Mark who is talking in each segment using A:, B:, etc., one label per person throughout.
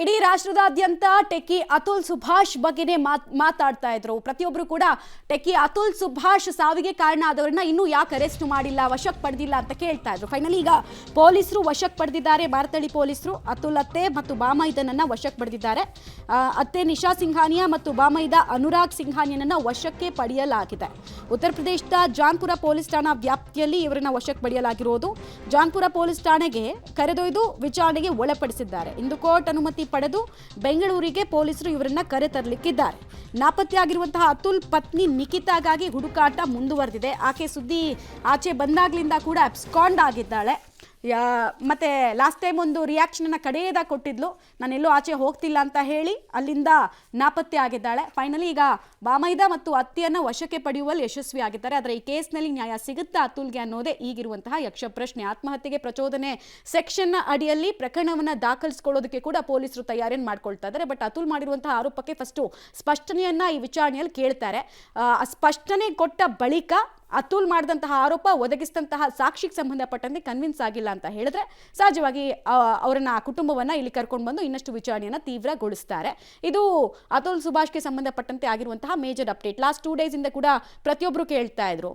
A: ಇಡೀ ರಾಷ್ಟ್ರದಾದ್ಯಂತ ಟೆಕ್ಕಿ ಅತುಲ್ ಸುಭಾಷ್ ಬಗ್ಗೆನೇ ಮಾತಾಡ್ತಾ ಇದ್ರು. ಪ್ರತಿಯೊಬ್ಬರು ಕೂಡ ಟೆಕ್ಕಿ ಅತುಲ್ ಸುಭಾಷ್ ಸಾವಿಗೆ ಕಾರಣ ಆದವರನ್ನ ಇನ್ನೂ ಯಾಕೆ ಅರೆಸ್ಟ್ ಮಾಡಿಲ್ಲ, ವಶಕ್ಕೆ ಪಡೆದಿಲ್ಲ ಅಂತ ಕೇಳ್ತಾ ಇದ್ರು. ಫೈನಲಿ ಈಗ ಪೊಲೀಸರು ವಶಕ್ಕೆ ಪಡೆದಿದ್ದಾರೆ. ಮಾರತಳ್ಳಿ ಪೊಲೀಸರು ಅತುಲ್ ಅತ್ತೆ ಮತ್ತು ಬಾಮೈದನನ್ನ ವಶಕ್ಕೆ ಪಡೆದಿದ್ದಾರೆ. ಅತ್ತೆ ನಿಶಾ ಸಿಂಘಾನಿಯಾ ಮತ್ತು ಬಾಮೈದ ಅನುರಾಗ್ ಸಿಂಘಾನಿಯನ್ನ ವಶಕ್ಕೆ ಪಡೆಯಲಾಗಿದೆ. ಉತ್ತರ ಪ್ರದೇಶದ ಜಾನ್ಪುರ ಪೊಲೀಸ್ ಠಾಣಾ ವ್ಯಾಪ್ತಿಯಲ್ಲಿ ಇವರನ್ನ ವಶಕ್ಕೆ ಪಡೆಯಲಾಗಿರೋದು. ಜಾನ್ಪುರ ಪೊಲೀಸ್ ಠಾಣೆಗೆ ಕರೆದೊಯ್ದು ವಿಚಾರಣೆಗೆ ಒಳಪಡಿಸಿದ್ದಾರೆ. ಇಂದು ಕೋರ್ಟ್ ಅನುಮತಿ ಪಡೆದು ಬೆಂಗಳೂರಿಗೆ ಪೊಲೀಸರು ಇವರನ್ನ ಕರೆತರಲಿಕ್ಕಿದ್ದಾರೆ. ನಾಪತ್ತೆಯಾಗಿರುವಂತಹ ಅತುಲ್ ಪತ್ನಿ ನಿಖಿತಾಗಾಗಿ ಹುಡುಕಾಟ ಮುಂದುವರೆದಿದೆ. ಆಕೆ ಸುದ್ದಿ ಆಚೆ ಬಂದಾಗ್ಲಿಂದ ಕೂಡ ಅಬ್ಸ್ಕಾಂಡ್ ಆಗಿದ್ದಾಳೆ. ಮತ್ತೆ ಲಾಸ್ಟ್ ಟೈಮ್ ಒಂದು ರಿಯಾಕ್ಷನ್ ಅನ್ನ ಕಡೆಯದಾಗಿ ಕೊಟ್ಟಿದ್ಲು, ನಾನೆಲ್ಲೋ ಆಚೆ ಹೋಗ್ತಿಲ್ಲ ಅಂತ ಹೇಳಿ ಅಲ್ಲಿಂದ ನಾಪತ್ತೆ ಆಗಿದ್ದಾಳೆ. ಫೈನಲಿ ಈಗ ಬಾಮೈದ ಮತ್ತು ಅತ್ತೆಯನ್ನ ವಶಕ್ಕೆ ಪಡೆಯುವಲ್ಲಿ ಯಶಸ್ವಿ ಆಗಿದ್ದಾರೆ. ಆದರೆ ಈ ಕೇಸ್ನಲ್ಲಿ ನ್ಯಾಯ ಸಿಗುತ್ತಾ ಅತುಲ್ಗೆ ಅನ್ನೋದೇ ಈಗಿರುವಂತಹ ಯಕ್ಷ ಪ್ರಶ್ನೆ. ಆತ್ಮಹತ್ಯೆಗೆ ಪ್ರಚೋದನೆ ಸೆಕ್ಷನ್ ಅಡಿಯಲ್ಲಿ ಪ್ರಕರಣವನ್ನ ದಾಖಲಿಸಿಕೊಳ್ಳೋದಕ್ಕೆ ಕೂಡ ಪೊಲೀಸರು ತಯಾರಿಯನ್ನು ಮಾಡ್ಕೊಳ್ತಾ ಇದ್ದಾರೆ. ಬಟ್ ಅತುಲ್ ಮಾಡಿರುವಂತಹ ಆರೋಪಕ್ಕೆ ಫಸ್ಟ್ ಸ್ಪಷ್ಟನೆಯನ್ನ ಈ ವಿಚಾರಣೆಯಲ್ಲಿ ಕೇಳ್ತಾರೆ. ಸ್ಪಷ್ಟನೆ ಕೊಟ್ಟ ಬಳಿಕ ಅತುಲ್ ಮಾಡಿದಂತಹ ಆರೋಪ ಒದಗಿಸಿದಂತಹ ಸಾಕ್ಷಿಗೆ ಸಂಬಂಧಪಟ್ಟಂತೆ ಕನ್ವಿನ್ಸ್ ಆಗಿಲ್ಲ ಅಂತ ಹೇಳಿದ್ರೆ ಸಹಜವಾಗಿ ಅವರನ್ನ ಕುಟುಂಬವನ್ನ ಇಲ್ಲಿ ಕರ್ಕೊಂಡು ಬಂದು ಇನ್ನಷ್ಟು ವಿಚಾರಣೆಯನ್ನ ತೀವ್ರಗೊಳಿಸ್ತಾರೆ. ಇದು ಅತುಲ್ ಸುಭಾಷ್ಗೆ ಸಂಬಂಧಪಟ್ಟಂತೆ ಆಗಿರುವಂತಹ ಮೇಜರ್ ಅಪ್ಡೇಟ್. ಲಾಸ್ಟ್ 2 ಡೇಸ್ ಇಂದ ಕೂಡ ಪ್ರತಿಯೊಬ್ಬರು ಕೇಳ್ತಾ ಇದ್ರು.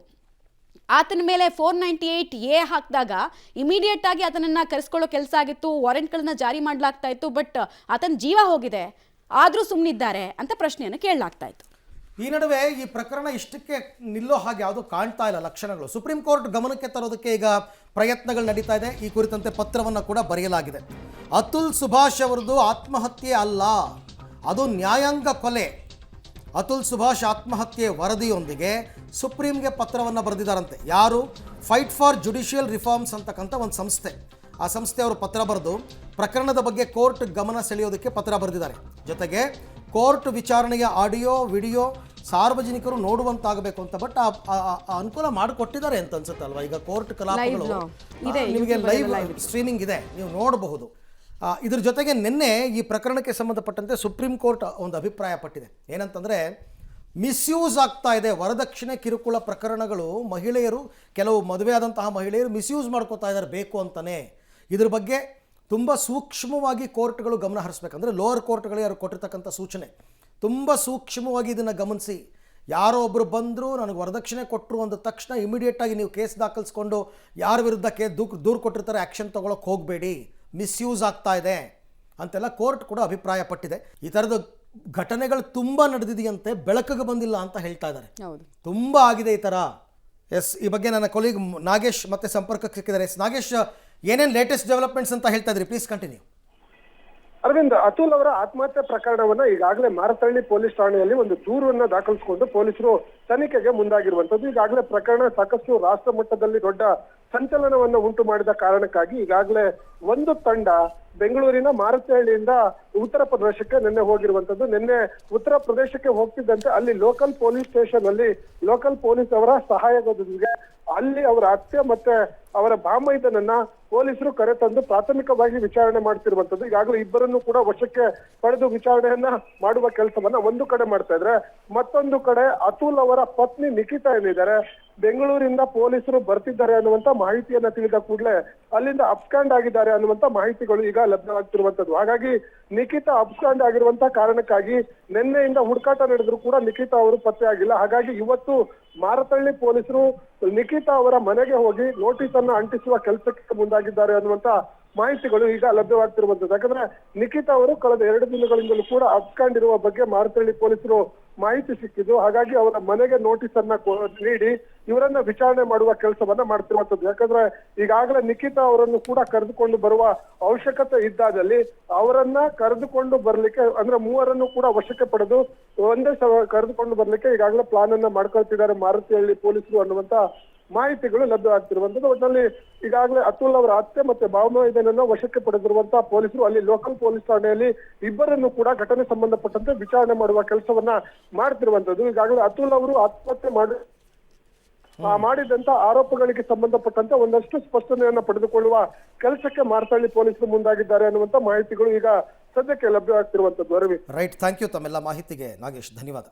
A: ಆತನ ಮೇಲೆ 498A ಹಾಕಿದಾಗ ಇಮಿಡಿಯೇಟ್ ಆಗಿ ಆತನನ್ನ ಕರೆಸ್ಕೊಳ್ಳೋ ಕೆಲಸ ಆಗಿತ್ತು, ವಾರೆಂಟ್ಗಳನ್ನ ಜಾರಿ ಮಾಡಲಾಗ್ತಾ ಇತ್ತು. ಬಟ್ ಆತನ ಜೀವ ಹೋಗಿದೆ, ಆದ್ರೂ ಸುಮ್ಮನಿದ್ದಾರೆ ಅಂತ ಪ್ರಶ್ನೆಯನ್ನು ಕೇಳಲಾಗ್ತಾ ಇತ್ತು.
B: ಈ ನಡುವೆ ಈ ಪ್ರಕರಣ ಇಷ್ಟಕ್ಕೆ ನಿಲ್ಲೋ ಹಾಗೆ ಯಾವುದು ಕಾಣ್ತಾ ಇಲ್ಲ ಲಕ್ಷಣಗಳು. ಸುಪ್ರೀಂ ಕೋರ್ಟ್ ಗಮನಕ್ಕೆ ತರೋದಕ್ಕೆ ಈಗ ಪ್ರಯತ್ನಗಳು ನಡೀತಾ ಇದೆ. ಈ ಕುರಿತಂತೆ ಪತ್ರವನ್ನು ಕೂಡ ಬರೆಯಲಾಗಿದೆ. ಅತುಲ್ ಸುಭಾಷ್ ಅವರದು ಆತ್ಮಹತ್ಯೆ ಅಲ್ಲ, ಅದು ನ್ಯಾಯಾಂಗ ಕೊಲೆ. ಅತುಲ್ ಸುಭಾಷ್ ಆತ್ಮಹತ್ಯೆ ವರದಿಯೊಂದಿಗೆ ಸುಪ್ರೀಂಗೆ ಪತ್ರವನ್ನು ಬರೆದಿದ್ದಾರಂತೆ. ಯಾರು? ಫೈಟ್ ಫಾರ್ ಜುಡಿಷಿಯಲ್ ರಿಫಾರ್ಮ್ಸ್ ಅಂತಕ್ಕಂಥ ಒಂದು ಸಂಸ್ಥೆ. ಆ ಸಂಸ್ಥೆಯವರು ಪತ್ರ ಬರೆದು ಪ್ರಕರಣದ ಬಗ್ಗೆ ಕೋರ್ಟ್ ಗಮನ ಸೆಳೆಯೋದಕ್ಕೆ ಪತ್ರ ಬರೆದಿದ್ದಾರೆ. ಜೊತೆಗೆ ಕೋರ್ಟ್ ವಿಚಾರಣೆಯ ಆಡಿಯೋ ವಿಡಿಯೋ ಸಾರ್ವಜನಿಕರು ನೋಡುವಂತಾಗಬೇಕು ಅಂತ. ಬಟ್ ಅನುಕೂಲ ಮಾಡಿಕೊಟ್ಟಿದ್ದಾರೆ ಅಂತ ಅನ್ಸುತ್ತೆ ಅಲ್ವಾ? ಈಗ ಕೋರ್ಟ್ ಕಲಾಪಗಳು ನಿಮಗೆ ಲೈವ್ ಸ್ಟ್ರೀಮಿಂಗ್ ಇದೆ, ನೀವು ನೋಡಬಹುದು. ಇದ್ರ ಜೊತೆಗೆ ನಿನ್ನೆ ಈ ಪ್ರಕರಣಕ್ಕೆ ಸಂಬಂಧಪಟ್ಟಂತೆ ಸುಪ್ರೀಂ ಕೋರ್ಟ್ ಒಂದು ಅಭಿಪ್ರಾಯ ಪಟ್ಟಿದೆ. ಏನಂತಂದರೆ, ಮಿಸ್ಯೂಸ್ ಆಗ್ತಾ ಇದೆ ವರದಕ್ಷಿಣೆ ಕಿರುಕುಳ ಪ್ರಕರಣಗಳು. ಮಹಿಳೆಯರು, ಕೆಲವು ಮದುವೆ ಆದಂತಹ ಮಹಿಳೆಯರು ಮಿಸ್ಯೂಸ್ ಮಾಡ್ಕೋತಾ ಇದ್ದಾರೆ ಬೇಕು ಅಂತಲೇ. ಇದ್ರ ಬಗ್ಗೆ ತುಂಬ ಸೂಕ್ಷ್ಮವಾಗಿ ಕೋರ್ಟ್ಗಳು ಗಮನ ಹರಿಸ್ಬೇಕಂದ್ರೆ ಲೋವರ್ ಕೋರ್ಟ್ಗಳು ಯಾರು ಕೊಟ್ಟಿರ್ತಕ್ಕಂಥ ಸೂಚನೆ ತುಂಬ ಸೂಕ್ಷ್ಮವಾಗಿ ಇದನ್ನು ಗಮನಿಸಿ. ಯಾರೋ ಒಬ್ಬರು ಬಂದರು, ನನಗೆ ವರದಕ್ಷಿಣೆ ಕೊಟ್ಟರು ಅಂದ ತಕ್ಷಣ ಇಮಿಡಿಯೇಟಾಗಿ ನೀವು ಕೇಸ್ ದಾಖಲಿಸ್ಕೊಂಡು ಯಾರ ವಿರುದ್ಧ ದೂರು ಕೊಟ್ಟಿರ್ತಾರೆ ಆ್ಯಕ್ಷನ್ ತೊಗೊಳಕ್ಕೆ ಹೋಗಬೇಡಿ, ಮಿಸ್ಯೂಸ್ ಆಗ್ತಾ ಇದೆ ಅಂತೆಲ್ಲ ಕೋರ್ಟ್ ಕೂಡ ಅಭಿಪ್ರಾಯ ಪಟ್ಟಿದೆ. ಈ ಥರದ ಘಟನೆಗಳು ತುಂಬ ನಡೆದಿದೆಯಂತೆ, ಬೆಳಕಿಗೆ ಬಂದಿಲ್ಲ ಅಂತ ಹೇಳ್ತಾ ಇದ್ದಾರೆ. ತುಂಬ ಆಗಿದೆ ಈ ಥರ. ಎಸ್, ಈ ಬಗ್ಗೆ ನನ್ನ ಕೊಲೀಗ್ ನಾಗೇಶ್ ಮತ್ತೆ ಸಂಪರ್ಕಕ್ಕೆ ಸಿಕ್ಕಿದ್ದಾರೆ. ಎಸ್ ನಾಗೇಶ್, ಏನೇನು ಲೇಟೆಸ್ಟ್ ಡೆವಲಪ್ಮೆಂಟ್ಸ್ ಅಂತ ಹೇಳ್ತಾ ಇದ್ರಿ, ಪ್ಲೀಸ್ ಕಂಟಿನ್ಯೂ.
C: ಅರವಿಂದ್, ಅತುಲ್ ಅವರ ಆತ್ಮಹತ್ಯೆ ಪ್ರಕರಣವನ್ನ ಈಗಾಗಲೇ ಮಾರತಳ್ಳಿ ಪೊಲೀಸ್ ಠಾಣೆಯಲ್ಲಿ ಒಂದು ದೂರನ್ನ ದಾಖಲಿಸಿಕೊಂಡು ಪೊಲೀಸರು ತನಿಖೆಗೆ ಮುಂದಾಗಿರುವಂತದ್ದು. ಈಗಾಗಲೇ ಪ್ರಕರಣ ಸಾಕಷ್ಟು ರಾಷ್ಟ್ರ ಮಟ್ಟದಲ್ಲಿ ದೊಡ್ಡ ಸಂಚಲನವನ್ನ ಉಂಟು ಮಾಡಿದ ಕಾರಣಕ್ಕಾಗಿ ಈಗಾಗಲೇ ಒಂದು ತಂಡ ಬೆಂಗಳೂರಿನ ಮಾರತಹಳ್ಳಿಯಿಂದ ಉತ್ತರ ಪ್ರದೇಶಕ್ಕೆ ನಿನ್ನೆ ಹೋಗಿರುವಂತದ್ದು. ನಿನ್ನೆ ಉತ್ತರ ಪ್ರದೇಶಕ್ಕೆ ಹೋಗ್ತಿದ್ದಂತೆ ಅಲ್ಲಿ ಲೋಕಲ್ ಪೊಲೀಸ್ ಸ್ಟೇಷನ್ ಅಲ್ಲಿ ಲೋಕಲ್ ಪೊಲೀಸ್ ಅವರ ಸಹಾಯದೊಂದಿಗೆ ಅಲ್ಲಿ ಅವರ ಅತ್ತೆ ಮತ್ತೆ ಅವರ ಬಾಮೈದನನ್ನ ಪೊಲೀಸರು ಕರೆತಂದು ಪ್ರಾಥಮಿಕವಾಗಿ ವಿಚಾರಣೆ ಮಾಡ್ತಿರುವಂತದ್ದು. ಈಗಾಗಲೇ ಇಬ್ಬರನ್ನು ಕೂಡ ವಶಕ್ಕೆ ಪಡೆದು ವಿಚಾರಣೆಯನ್ನ ಮಾಡುವ ಕೆಲಸವನ್ನ ಒಂದು ಕಡೆ ಮಾಡ್ತಾ ಇದ್ರೆ, ಮತ್ತೊಂದು ಕಡೆ ಅತುಲ್ ಅವರ ಪತ್ನಿ ನಿಖಿತಾ ಏನಿದ್ದಾರೆ ಬೆಂಗಳೂರಿಂದ ಪೊಲೀಸರು ಬರ್ತಿದ್ದಾರೆ ಅನ್ನುವಂತ ಮಾಹಿತಿಯನ್ನ ತಿಳಿದ ಕೂಡಲೇ ಅಲ್ಲಿಂದ ಅಬ್ಸ್ಕಾಂಡ್ ಆಗಿದ್ದಾರೆ ಅನ್ನುವಂತ ಮಾಹಿತಿಗಳು ಈಗ ಲಭ್ಯವಾಗ್ತಿರುವಂತದ್ದು. ಹಾಗಾಗಿ ನಿಖಿತಾ ಅಬ್ಸ್ಕಾಂಡ್ ಆಗಿರುವಂತ ಕಾರಣಕ್ಕಾಗಿ ನಿನ್ನೆಯಿಂದ ಹುಡುಕಾಟ ನಡೆದ್ರು ಕೂಡ ನಿಖಿತಾ ಅವರು ಪತ್ತೆ ಆಗಿಲ್ಲ. ಹಾಗಾಗಿ ಇವತ್ತು ಮಾರತಳ್ಳಿ ಪೊಲೀಸರು ನಿಖಿತಾ ಅವರ ಮನೆಗೆ ಹೋಗಿ ನೋಟಿಸ್ ಅನ್ನ ಅಂಟಿಸುವ ಕೆಲಸಕ್ಕೆ ಮುಂದಾಗಿದ್ದಾರೆ ಅನ್ನುವಂತ ಮಾಹಿತಿಗಳು ಈಗ ಲಭ್ಯವಾಗ್ತಿರುವಂತದ್ದು. ಯಾಕಂದ್ರೆ ನಿಖಿತಾ ಅವರು ಕಳೆದ 2 ದಿನಗಳಿಂದಲೂ ಕೂಡ ಅಬ್ಸ್ಕಾಂಡ್ ಇರುವ ಬಗ್ಗೆ ಮಾರತಳ್ಳಿ ಪೊಲೀಸರು ಮಾಹಿತಿ ಸಿಕ್ಕಿದ್ದು. ಹಾಗಾಗಿ ಅವರ ಮನೆಗೆ ನೋಟಿಸ್ ಅನ್ನ ನೀಡಿ ಇವರನ್ನ ವಿಚಾರಣೆ ಮಾಡುವ ಕೆಲಸವನ್ನ ಮಾಡ್ತಿರುವಂತದ್ದು. ಯಾಕಂದ್ರೆ ಈಗಾಗಲೇ ನಿಖಿತಾ ಅವರನ್ನು ಕೂಡ ಕರೆದುಕೊಂಡು ಬರುವ ಅವಶ್ಯಕತೆ ಇದ್ದಾದಲ್ಲಿ ಅವರನ್ನ ಕರೆದುಕೊಂಡು ಬರ್ಲಿಕ್ಕೆ ಅಂದ್ರೆ ಮೂವರನ್ನು ಕೂಡ ವಶಕ್ಕೆ ಪಡೆದು ಒಂದೇ ಕರೆದುಕೊಂಡು ಬರ್ಲಿಕ್ಕೆ ಈಗಾಗಲೇ ಪ್ಲಾನ್ ಅನ್ನ ಮಾಡ್ಕೊಳ್ತಿದ್ದಾರೆ ಮಾರತಹಳ್ಳಿ ಪೊಲೀಸರು ಅನ್ನುವಂತ ಮಾಹಿತಿಗಳು ಲಭ್ಯವಾಗ್ತಿರುವಂತದ್ದು. ಒಟ್ಟಿನಲ್ಲಿ ಈಗಾಗಲೇ ಅತುಲ್ ಅವರ ಅತ್ತೆ ಮತ್ತೆ ಬಾಮೈದನನ್ನ ವಶಕ್ಕೆ ಪಡೆದಿರುವಂತಹ ಪೊಲೀಸರು ಅಲ್ಲಿ ಲೋಕಲ್ ಪೊಲೀಸ್ ಠಾಣೆಯಲ್ಲಿ ಇಬ್ಬರನ್ನು ಕೂಡ ಘಟನೆ ಸಂಬಂಧಪಟ್ಟಂತೆ ವಿಚಾರಣೆ ಮಾಡುವ ಕೆಲಸವನ್ನ ಮಾಡ್ತಿರುವಂತದ್ದು. ಈಗಾಗಲೇ ಅತುಲ್ ಅವರು ಆತ್ಮಹತ್ಯೆ ಮಾಡಿದಂತ ಆರೋಪಗಳಿಗೆ ಸಂಬಂಧಪಟ್ಟಂತೆ ಒಂದಷ್ಟು ಸ್ಪಷ್ಟನೆಯನ್ನ ಪಡೆದುಕೊಳ್ಳುವ ಕೆಲಸಕ್ಕೆ ಮಾರತಹಳ್ಳಿ ಪೊಲೀಸರು ಮುಂದಾಗಿದ್ದಾರೆ ಅನ್ನುವಂತ ಮಾಹಿತಿಗಳು ಈಗ ಸದ್ಯಕ್ಕೆ ಲಭ್ಯವಾಗ್ತಿರುವಂತದ್ದು. ಅರವಿಂದ್,
B: ರೈಟ್, ಥ್ಯಾಂಕ್ ಯು ತಮ್ಮೆಲ್ಲ ಮಾಹಿತಿಗೆ ನಾಗೇಶ್, ಧನ್ಯವಾದ.